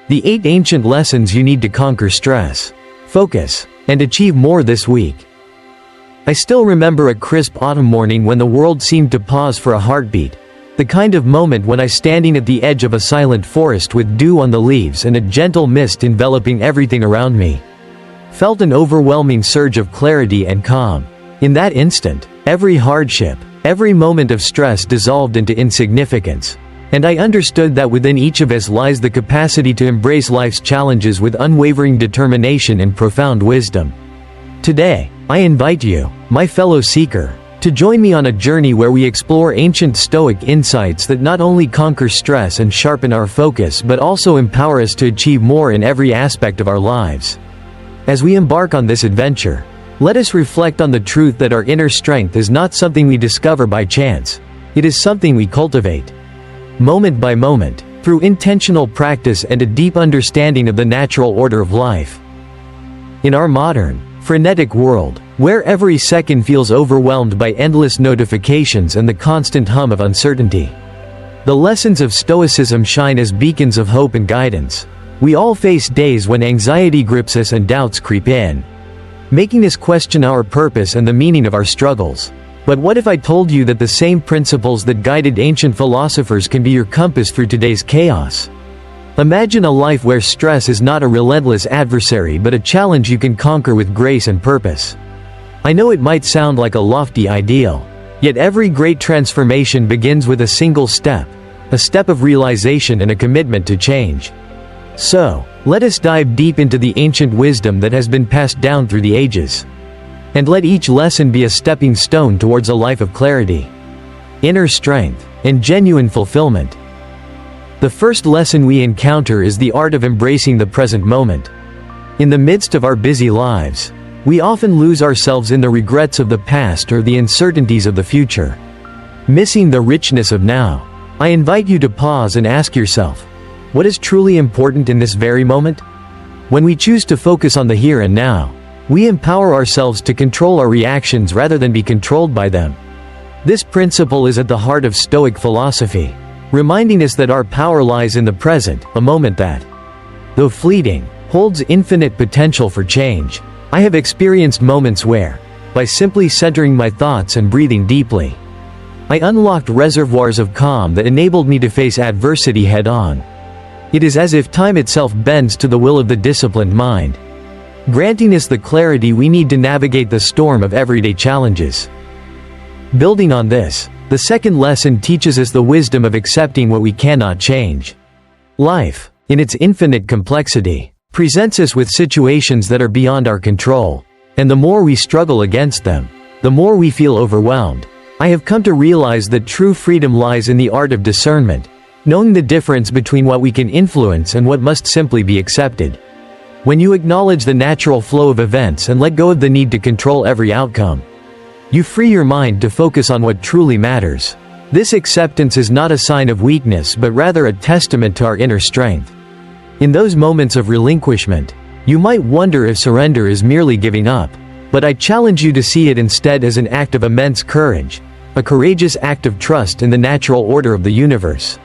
The 8 ancient lessons you need to conquer stress, focus, and achieve more this week. I still remember a crisp autumn morning when the world seemed to pause for a heartbeat, the kind of moment when I, standing at the edge of a silent forest with dew on the leaves and a gentle mist enveloping everything around me, felt an overwhelming surge of clarity and calm. In that instant, every hardship, every moment of stress dissolved into insignificance, and I understood that within each of us lies the capacity to embrace life's challenges with unwavering determination and profound wisdom. Today, I invite you, my fellow seeker, to join me on a journey where we explore ancient Stoic insights that not only conquer stress and sharpen our focus but also empower us to achieve more in every aspect of our lives. As we embark on this adventure, let us reflect on the truth that our inner strength is not something we discover by chance. It is something we cultivate, moment by moment, through intentional practice and a deep understanding of the natural order of life. In our modern, frenetic world, where every second feels overwhelmed by endless notifications and the constant hum of uncertainty, the lessons of Stoicism shine as beacons of hope and guidance. We all face days when anxiety grips us and doubts creep in, making us question our purpose and the meaning of our struggles. But what if I told you that the same principles that guided ancient philosophers can be your compass through today's chaos? Imagine a life where stress is not a relentless adversary but a challenge you can conquer with grace and purpose. I know it might sound like a lofty ideal, yet every great transformation begins with a single step, a step of realization and a commitment to change. So, let us dive deep into the ancient wisdom that has been passed down through the ages. And let each lesson be a stepping stone towards a life of clarity, inner strength, and genuine fulfillment. The first lesson we encounter is the art of embracing the present moment. In the midst of our busy lives, we often lose ourselves in the regrets of the past or the uncertainties of the future, missing the richness of now. I invite you to pause and ask yourself, what is truly important in this very moment? When we choose to focus on the here and now, we empower ourselves to control our reactions rather than be controlled by them. This principle is at the heart of Stoic philosophy, reminding us that our power lies in the present, a moment that, though fleeting, holds infinite potential for change. I have experienced moments where, by simply centering my thoughts and breathing deeply, I unlocked reservoirs of calm that enabled me to face adversity head-on. It is as if time itself bends to the will of the disciplined mind, granting us the clarity we need to navigate the storm of everyday challenges. Building on this, the second lesson teaches us the wisdom of accepting what we cannot change. Life, in its infinite complexity, presents us with situations that are beyond our control, and the more we struggle against them, the more we feel overwhelmed. I have come to realize that true freedom lies in the art of discernment, knowing the difference between what we can influence and what must simply be accepted. When you acknowledge the natural flow of events and let go of the need to control every outcome, you free your mind to focus on what truly matters. This acceptance is not a sign of weakness but rather a testament to our inner strength. In those moments of relinquishment, you might wonder if surrender is merely giving up, but I challenge you to see it instead as an act of immense courage, a courageous act of trust in the natural order of the universe.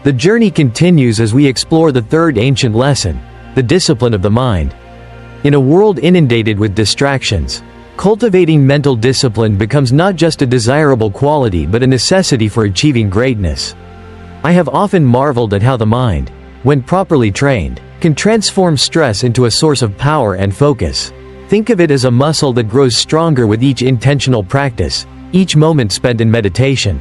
The journey continues as we explore the third ancient lesson, the discipline of the mind. In a world inundated with distractions, cultivating mental discipline becomes not just a desirable quality but a necessity for achieving greatness. I have often marveled at how the mind, when properly trained, can transform stress into a source of power and focus. Think of it as a muscle that grows stronger with each intentional practice, each moment spent in meditation,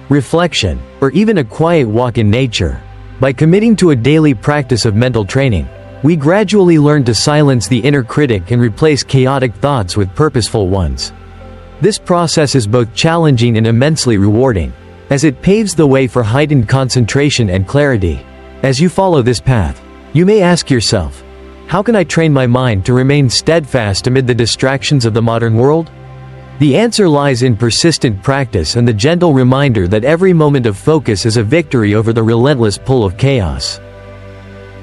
reflection, or even a quiet walk in nature. By committing to a daily practice of mental training, we gradually learn to silence the inner critic and replace chaotic thoughts with purposeful ones. This process is both challenging and immensely rewarding, as it paves the way for heightened concentration and clarity. As you follow this path, you may ask yourself, how can I train my mind to remain steadfast amid the distractions of the modern world? The answer lies in persistent practice and the gentle reminder that every moment of focus is a victory over the relentless pull of chaos.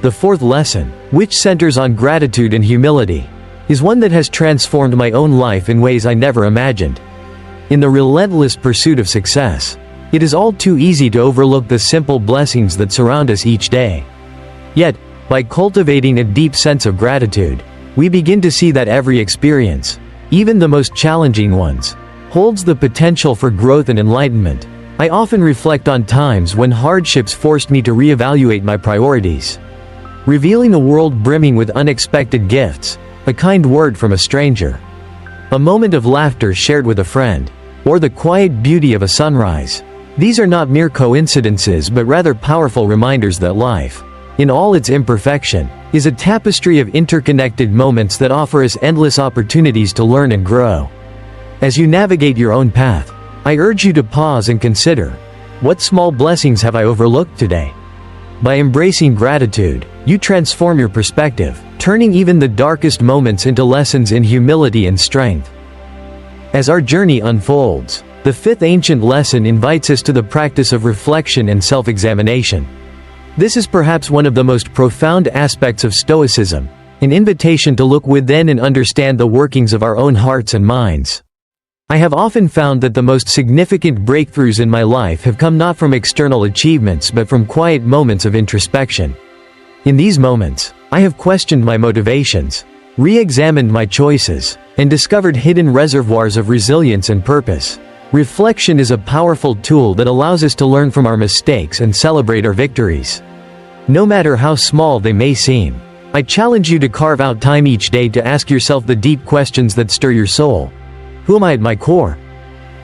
The fourth lesson, which centers on gratitude and humility, is one that has transformed my own life in ways I never imagined. In the relentless pursuit of success, it is all too easy to overlook the simple blessings that surround us each day. Yet, by cultivating a deep sense of gratitude, we begin to see that every experience, even the most challenging ones, holds the potential for growth and enlightenment. I often reflect on times when hardships forced me to reevaluate my priorities, revealing a world brimming with unexpected gifts, a kind word from a stranger, a moment of laughter shared with a friend, or the quiet beauty of a sunrise. These are not mere coincidences but rather powerful reminders that life, in all its imperfection, is a tapestry of interconnected moments that offer us endless opportunities to learn and grow. As you navigate your own path, I urge you to pause and consider, what small blessings have I overlooked today? By embracing gratitude, you transform your perspective, turning even the darkest moments into lessons in humility and strength. As our journey unfolds, the fifth ancient lesson invites us to the practice of reflection and self-examination. This is perhaps one of the most profound aspects of Stoicism, an invitation to look within and understand the workings of our own hearts and minds. I have often found that the most significant breakthroughs in my life have come not from external achievements but from quiet moments of introspection. In these moments, I have questioned my motivations, re-examined my choices, and discovered hidden reservoirs of resilience and purpose. Reflection is a powerful tool that allows us to learn from our mistakes and celebrate our victories, no matter how small they may seem. I challenge you to carve out time each day to ask yourself the deep questions that stir your soul. Who am I at my core?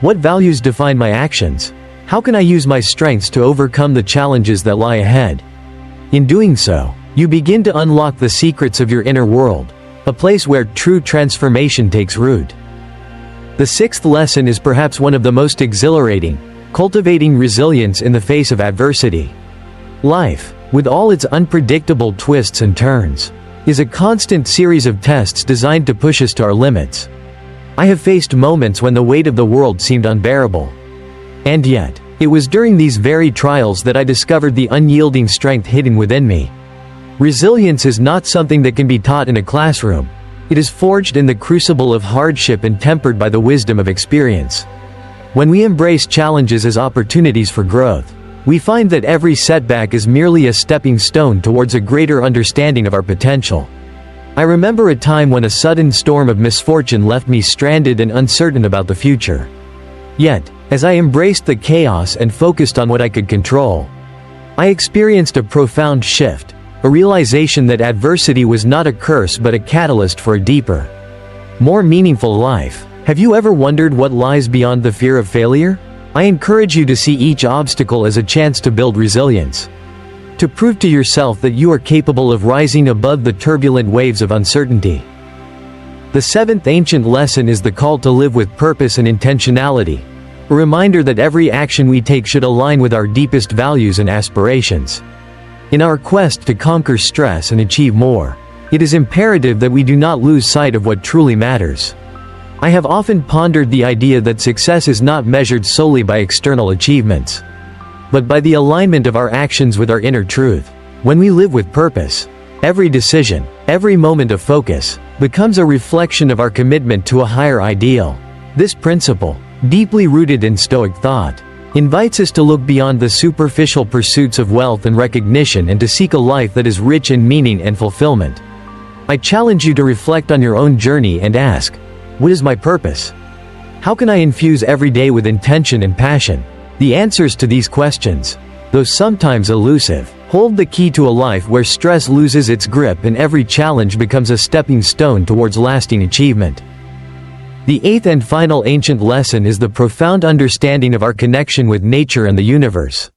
What values define my actions? How can I use my strengths to overcome the challenges that lie ahead? In doing so, you begin to unlock the secrets of your inner world, a place where true transformation takes root. The sixth lesson is perhaps one of the most exhilarating: cultivating resilience in the face of adversity. Life, with all its unpredictable twists and turns, is a constant series of tests designed to push us to our limits. I have faced moments when the weight of the world seemed unbearable. And yet, it was during these very trials that I discovered the unyielding strength hidden within me. Resilience is not something that can be taught in a classroom. It is forged in the crucible of hardship and tempered by the wisdom of experience. When we embrace challenges as opportunities for growth, we find that every setback is merely a stepping stone towards a greater understanding of our potential. I remember a time when a sudden storm of misfortune left me stranded and uncertain about the future. Yet, as I embraced the chaos and focused on what I could control, I experienced a profound shift, a realization that adversity was not a curse but a catalyst for a deeper, more meaningful life. Have you ever wondered what lies beyond the fear of failure? I encourage you to see each obstacle as a chance to build resilience, to prove to yourself that you are capable of rising above the turbulent waves of uncertainty. The seventh ancient lesson is the call to live with purpose and intentionality, a reminder that every action we take should align with our deepest values and aspirations. In our quest to conquer stress and achieve more, it is imperative that we do not lose sight of what truly matters. I have often pondered the idea that success is not measured solely by external achievements, but by the alignment of our actions with our inner truth. When we live with purpose, every decision, every moment of focus, becomes a reflection of our commitment to a higher ideal. This principle, deeply rooted in Stoic thought, invites us to look beyond the superficial pursuits of wealth and recognition and to seek a life that is rich in meaning and fulfillment. I challenge you to reflect on your own journey and ask, what is my purpose? How can I infuse every day with intention and passion? The answers to these questions, though sometimes elusive, hold the key to a life where stress loses its grip and every challenge becomes a stepping stone towards lasting achievement. The eighth and final ancient lesson is the profound understanding of our connection with nature and the universe.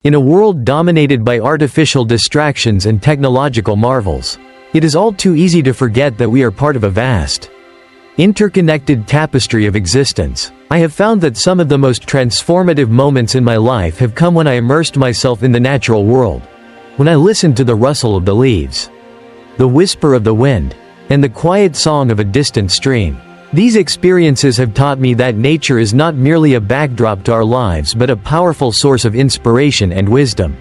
In a world dominated by artificial distractions and technological marvels, it is all too easy to forget that we are part of a vast, interconnected tapestry of existence. I have found that some of the most transformative moments in my life have come when I immersed myself in the natural world, when I listened to the rustle of the leaves, the whisper of the wind, and the quiet song of a distant stream. These experiences have taught me that nature is not merely a backdrop to our lives but a powerful source of inspiration and wisdom.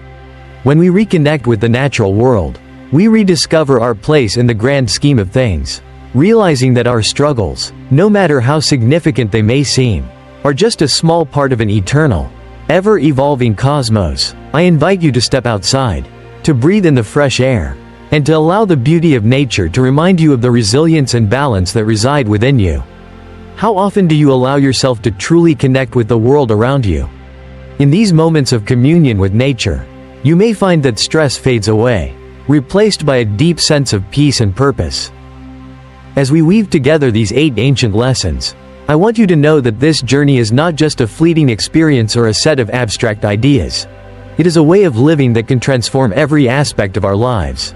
When we reconnect with the natural world, we rediscover our place in the grand scheme of things, realizing that our struggles, no matter how significant they may seem, are just a small part of an eternal, ever-evolving cosmos. I invite you to step outside, to breathe in the fresh air, and to allow the beauty of nature to remind you of the resilience and balance that reside within you. How often do you allow yourself to truly connect with the world around you? In these moments of communion with nature, you may find that stress fades away, replaced by a deep sense of peace and purpose. As we weave together these 8 ancient lessons, I want you to know that this journey is not just a fleeting experience or a set of abstract ideas. It is a way of living that can transform every aspect of our lives.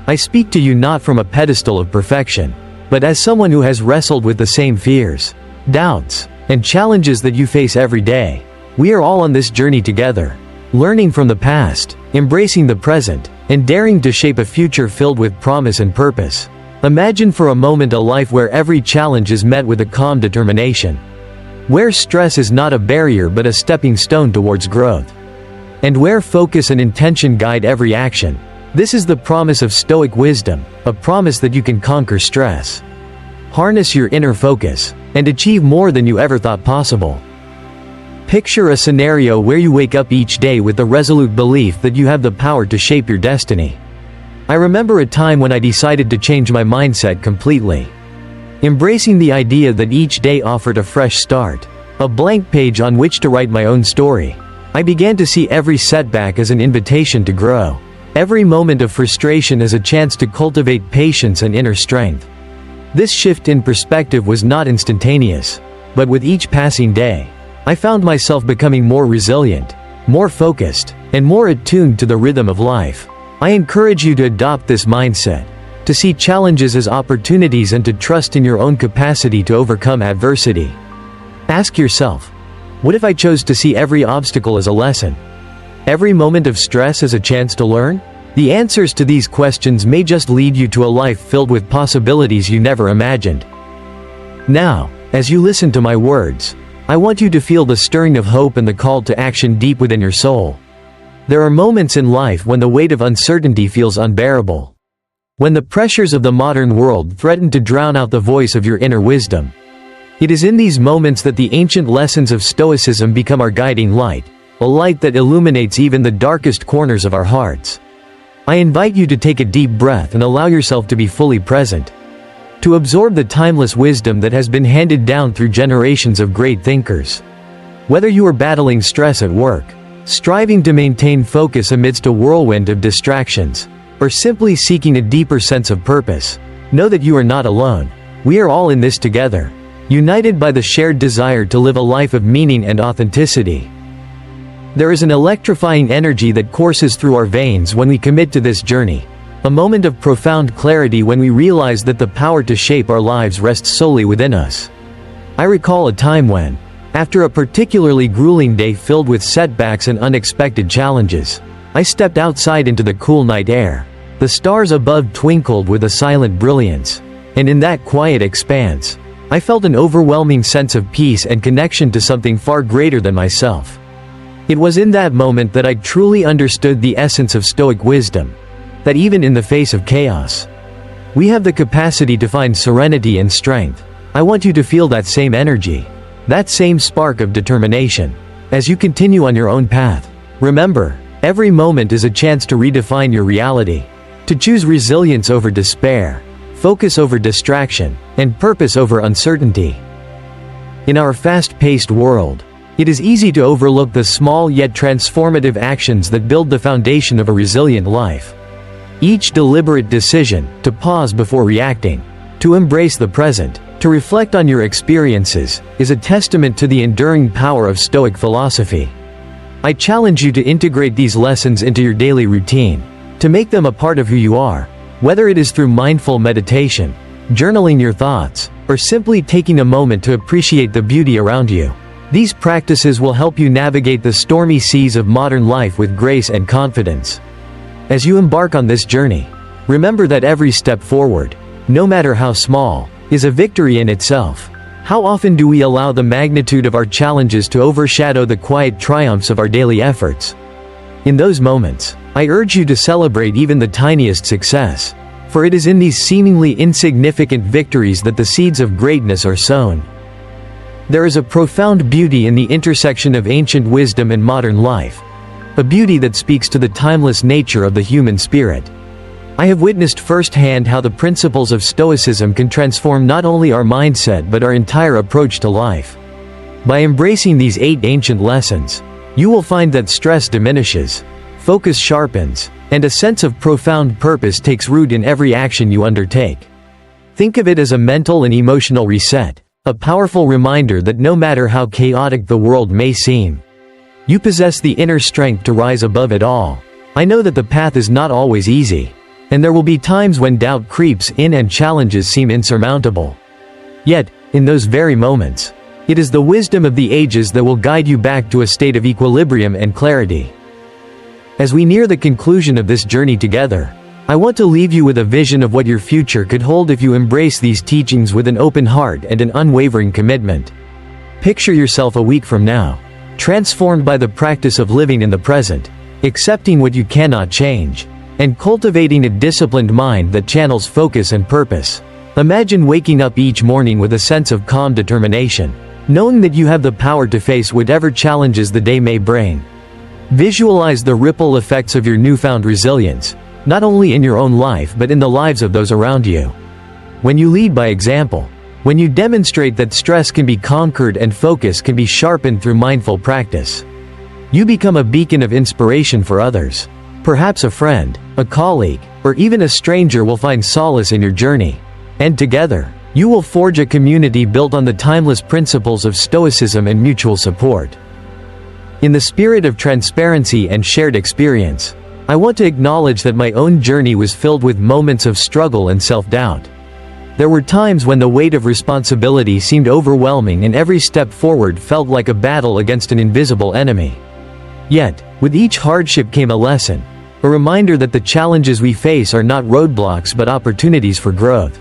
I speak to you not from a pedestal of perfection, but as someone who has wrestled with the same fears, doubts, and challenges that you face every day. We are all on this journey together, learning from the past, embracing the present, and daring to shape a future filled with promise and purpose. Imagine for a moment a life where every challenge is met with a calm determination. Where stress is not a barrier but a stepping stone towards growth. And where focus and intention guide every action. This is the promise of Stoic wisdom, a promise that you can conquer stress, harness your inner focus, and achieve more than you ever thought possible. Picture a scenario where you wake up each day with the resolute belief that you have the power to shape your destiny. I remember a time when I decided to change my mindset completely. Embracing the idea that each day offered a fresh start, a blank page on which to write my own story. I began to see every setback as an invitation to grow, every moment of frustration as a chance to cultivate patience and inner strength. This shift in perspective was not instantaneous, but with each passing day, I found myself becoming more resilient, more focused, and more attuned to the rhythm of life. I encourage you to adopt this mindset, to see challenges as opportunities and to trust in your own capacity to overcome adversity. Ask yourself, what if I chose to see every obstacle as a lesson? Every moment of stress as a chance to learn? The answers to these questions may just lead you to a life filled with possibilities you never imagined. Now, as you listen to my words, I want you to feel the stirring of hope and the call to action deep within your soul. There are moments in life when the weight of uncertainty feels unbearable. When the pressures of the modern world threaten to drown out the voice of your inner wisdom. It is in these moments that the ancient lessons of Stoicism become our guiding light, a light that illuminates even the darkest corners of our hearts. I invite you to take a deep breath and allow yourself to be fully present. To absorb the timeless wisdom that has been handed down through generations of great thinkers. Whether you are battling stress at work, striving to maintain focus amidst a whirlwind of distractions, or simply seeking a deeper sense of purpose, know that you are not alone. We are all in this together, united by the shared desire to live a life of meaning and authenticity. There is an electrifying energy that courses through our veins when we commit to this journey, a moment of profound clarity when we realize that the power to shape our lives rests solely within us. I recall a time when, after a particularly grueling day filled with setbacks and unexpected challenges, I stepped outside into the cool night air. The stars above twinkled with a silent brilliance, and in that quiet expanse, I felt an overwhelming sense of peace and connection to something far greater than myself. It was in that moment that I truly understood the essence of Stoic wisdom, that even in the face of chaos, we have the capacity to find serenity and strength. I want you to feel that same energy, that same spark of determination, as you continue on your own path. Remember, every moment is a chance to redefine your reality, to choose resilience over despair, focus over distraction, and purpose over uncertainty. In our fast-paced world, it is easy to overlook the small yet transformative actions that build the foundation of a resilient life. Each deliberate decision, to pause before reacting, to embrace the present, to reflect on your experiences, is a testament to the enduring power of Stoic philosophy. I challenge you to integrate these lessons into your daily routine, to make them a part of who you are, whether it is through mindful meditation, journaling your thoughts, or simply taking a moment to appreciate the beauty around you. These practices will help you navigate the stormy seas of modern life with grace and confidence. As you embark on this journey, remember that every step forward, no matter how small, is a victory in itself. How often do we allow the magnitude of our challenges to overshadow the quiet triumphs of our daily efforts? In those moments, I urge you to celebrate even the tiniest success, for it is in these seemingly insignificant victories that the seeds of greatness are sown. There is a profound beauty in the intersection of ancient wisdom and modern life. a beauty that speaks to the timeless nature of the human spirit. I have witnessed firsthand how the principles of Stoicism can transform not only our mindset but our entire approach to life. By embracing these 8 ancient lessons, you will find that stress diminishes, focus sharpens, and a sense of profound purpose takes root in every action you undertake. Think of it as a mental and emotional reset, a powerful reminder that no matter how chaotic the world may seem, you possess the inner strength to rise above it all. I know that the path is not always easy, and there will be times when doubt creeps in and challenges seem insurmountable. Yet, in those very moments, it is the wisdom of the ages that will guide you back to a state of equilibrium and clarity. As we near the conclusion of this journey together, I want to leave you with a vision of what your future could hold if you embrace these teachings with an open heart and an unwavering commitment. Picture yourself a week from now, transformed by the practice of living in the present, accepting what you cannot change, and cultivating a disciplined mind that channels focus and purpose. Imagine waking up each morning with a sense of calm determination, knowing that you have the power to face whatever challenges the day may bring. Visualize the ripple effects of your newfound resilience, not only in your own life but in the lives of those around you. When you lead by example, when you demonstrate that stress can be conquered and focus can be sharpened through mindful practice, you become a beacon of inspiration for others. Perhaps a friend, a colleague, or even a stranger will find solace in your journey, and together, you will forge a community built on the timeless principles of Stoicism and mutual support. In the spirit of transparency and shared experience, I want to acknowledge that my own journey was filled with moments of struggle and self-doubt. There were times when the weight of responsibility seemed overwhelming and every step forward felt like a battle against an invisible enemy. Yet, with each hardship came a lesson, a reminder that the challenges we face are not roadblocks but opportunities for growth.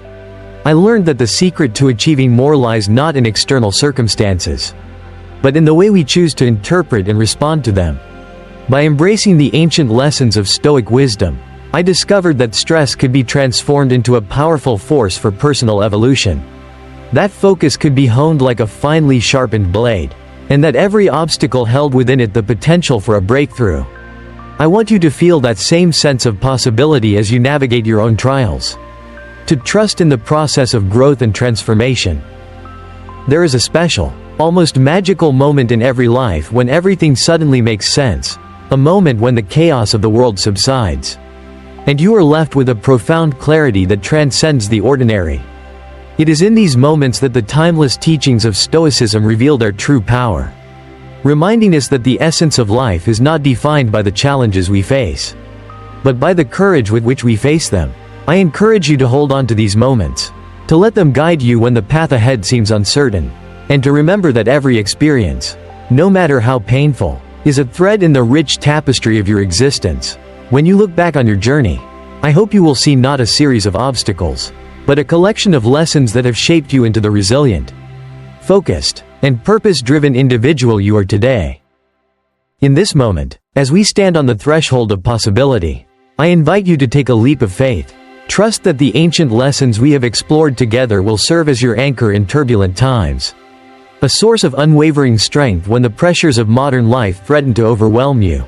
I learned that the secret to achieving more lies not in external circumstances, but in the way we choose to interpret and respond to them. By embracing the ancient lessons of Stoic wisdom, I discovered that stress could be transformed into a powerful force for personal evolution. That focus could be honed like a finely sharpened blade, and that every obstacle held within it the potential for a breakthrough. I want you to feel that same sense of possibility as you navigate your own trials. To trust in the process of growth and transformation. There is a special, almost magical moment in every life when everything suddenly makes sense, a moment when the chaos of the world subsides, and you are left with a profound clarity that transcends the ordinary. It is in these moments that the timeless teachings of Stoicism reveal their true power, reminding us that the essence of life is not defined by the challenges we face, but by the courage with which we face them. I encourage you to hold on to these moments, to let them guide you when the path ahead seems uncertain, and to remember that every experience, no matter how painful, is a thread in the rich tapestry of your existence. When you look back on your journey, I hope you will see not a series of obstacles, but a collection of lessons that have shaped you into the resilient, focused, and purpose-driven individual you are today. In this moment, as we stand on the threshold of possibility, I invite you to take a leap of faith. Trust that the ancient lessons we have explored together will serve as your anchor in turbulent times, a source of unwavering strength when the pressures of modern life threaten to overwhelm you.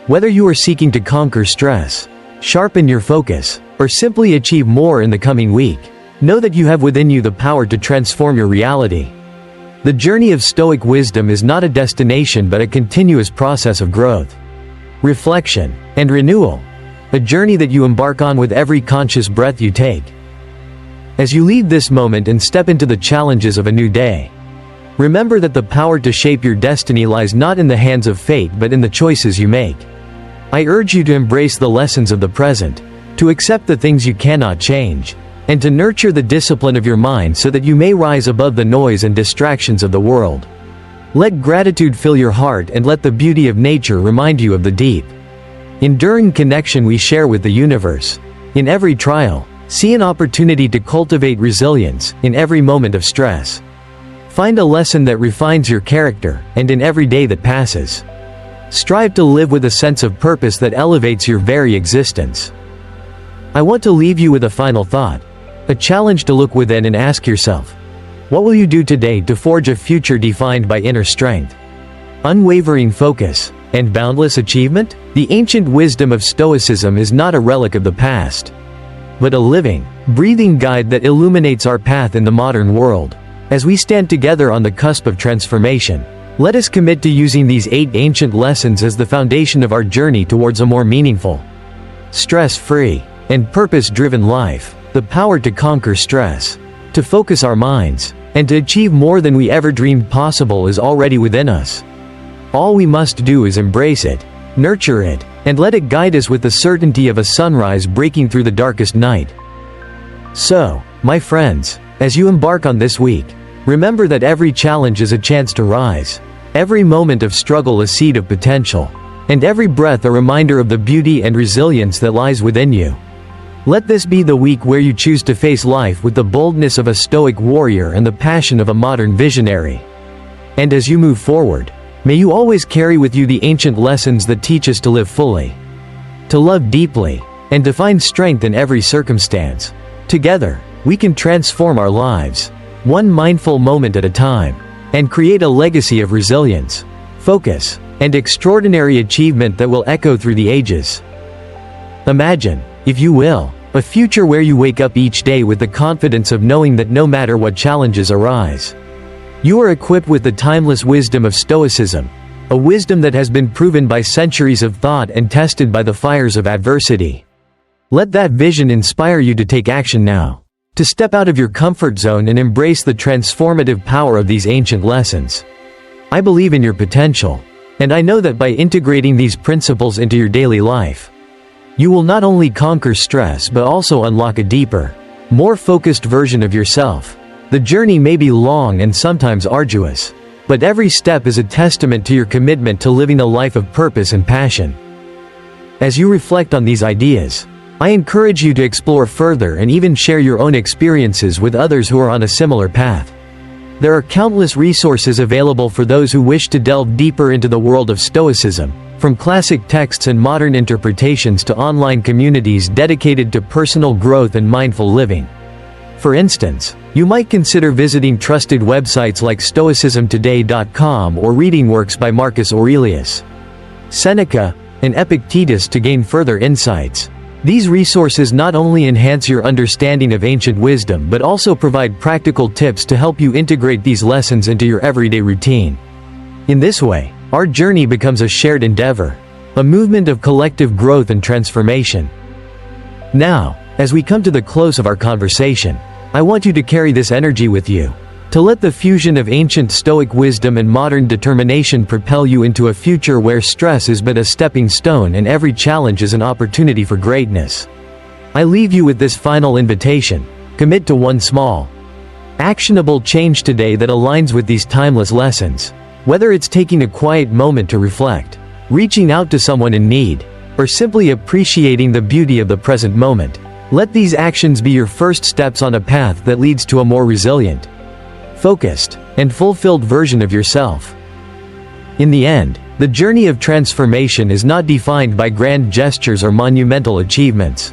Whether you are seeking to conquer stress, sharpen your focus, or simply achieve more in the coming week, know that you have within you the power to transform your reality. The journey of Stoic wisdom is not a destination but a continuous process of growth, reflection, and renewal, a journey that you embark on with every conscious breath you take. As you leave this moment and step into the challenges of a new day, remember that the power to shape your destiny lies not in the hands of fate but in the choices you make. I urge you to embrace the lessons of the present, to accept the things you cannot change, and to nurture the discipline of your mind so that you may rise above the noise and distractions of the world. Let gratitude fill your heart and let the beauty of nature remind you of the deep, enduring connection we share with the universe. In every trial, see an opportunity to cultivate resilience. In every moment of stress, find a lesson that refines your character, and in every day that passes, strive to live with a sense of purpose that elevates your very existence. I want to leave you with a final thought, a challenge to look within and ask yourself, what will you do today to forge a future defined by inner strength, unwavering focus, and boundless achievement? The ancient wisdom of Stoicism is not a relic of the past, but a living, breathing guide that illuminates our path in the modern world. As we stand together on the cusp of transformation, let us commit to using these 8 ancient lessons as the foundation of our journey towards a more meaningful, stress-free, and purpose-driven life. The power to conquer stress, to focus our minds, and to achieve more than we ever dreamed possible is already within us. All we must do is embrace it, nurture it, and let it guide us with the certainty of a sunrise breaking through the darkest night. So, my friends, as you embark on this week, remember that every challenge is a chance to rise, every moment of struggle a seed of potential, and every breath a reminder of the beauty and resilience that lies within you. Let this be the week where you choose to face life with the boldness of a Stoic warrior and the passion of a modern visionary. And as you move forward, may you always carry with you the ancient lessons that teach us to live fully, to love deeply, and to find strength in every circumstance. Together, we can transform our lives, one mindful moment at a time, and create a legacy of resilience, focus, and extraordinary achievement that will echo through the ages. Imagine, if you will, a future where you wake up each day with the confidence of knowing that no matter what challenges arise, you are equipped with the timeless wisdom of Stoicism, a wisdom that has been proven by centuries of thought and tested by the fires of adversity. Let that vision inspire you to take action now, to step out of your comfort zone and embrace the transformative power of these ancient lessons. I believe in your potential, and I know that by integrating these principles into your daily life, you will not only conquer stress but also unlock a deeper, more focused version of yourself. The journey may be long and sometimes arduous, but every step is a testament to your commitment to living a life of purpose and passion. As you reflect on these ideas, I encourage you to explore further and even share your own experiences with others who are on a similar path. There are countless resources available for those who wish to delve deeper into the world of Stoicism, from classic texts and modern interpretations to online communities dedicated to personal growth and mindful living. For instance, you might consider visiting trusted websites like stoicismtoday.com or reading works by Marcus Aurelius, Seneca, and Epictetus to gain further insights. These resources not only enhance your understanding of ancient wisdom but also provide practical tips to help you integrate these lessons into your everyday routine. In this way, our journey becomes a shared endeavor, a movement of collective growth and transformation. Now, as we come to the close of our conversation, I want you to carry this energy with you, to let the fusion of ancient Stoic wisdom and modern determination propel you into a future where stress is but a stepping stone and every challenge is an opportunity for greatness. I leave you with this final invitation: commit to one small, actionable change today that aligns with these timeless lessons. Whether it's taking a quiet moment to reflect, reaching out to someone in need, or simply appreciating the beauty of the present moment, let these actions be your first steps on a path that leads to a more resilient, focused, and fulfilled version of yourself. In the end, the journey of transformation is not defined by grand gestures or monumental achievements,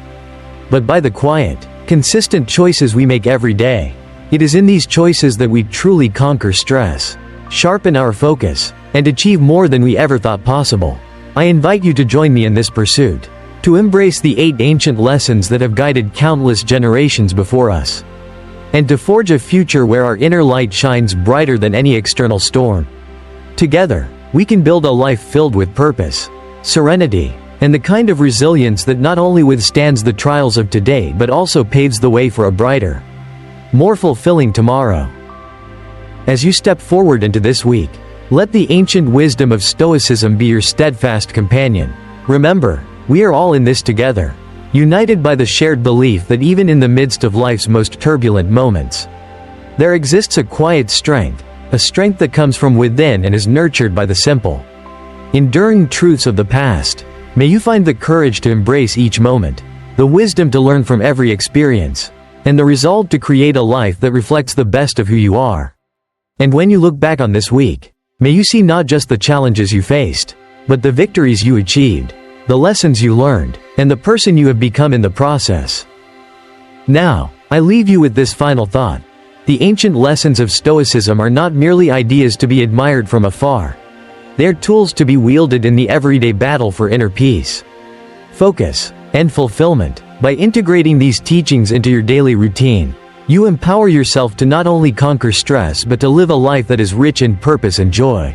but by the quiet, consistent choices we make every day. It is in these choices that we truly conquer stress, sharpen our focus, and achieve more than we ever thought possible. I invite you to join me in this pursuit, to embrace the 8 ancient lessons that have guided countless generations before us, and to forge a future where our inner light shines brighter than any external storm. Together, we can build a life filled with purpose, serenity, and the kind of resilience that not only withstands the trials of today but also paves the way for a brighter, more fulfilling tomorrow. As you step forward into this week, let the ancient wisdom of Stoicism be your steadfast companion. Remember, we are all in this together, united by the shared belief that even in the midst of life's most turbulent moments, there exists a quiet strength, a strength that comes from within and is nurtured by the simple, enduring truths of the past. May you find the courage to embrace each moment, the wisdom to learn from every experience, and the resolve to create a life that reflects the best of who you are. And when you look back on this week, may you see not just the challenges you faced, but the victories you achieved, the lessons you learned, and the person you have become in the process. Now, I leave you with this final thought. The ancient lessons of Stoicism are not merely ideas to be admired from afar. They are tools to be wielded in the everyday battle for inner peace, focus, and fulfillment. By integrating these teachings into your daily routine, you empower yourself to not only conquer stress but to live a life that is rich in purpose and joy.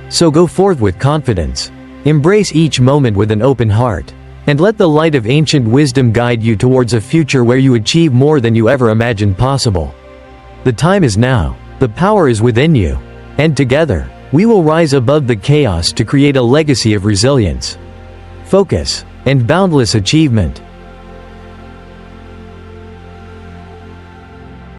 So go forth with confidence. Embrace each moment with an open heart, and let the light of ancient wisdom guide you towards a future where you achieve more than you ever imagined possible. The time is now. The power is within you. And together, we will rise above the chaos to create a legacy of resilience, focus, and boundless achievement.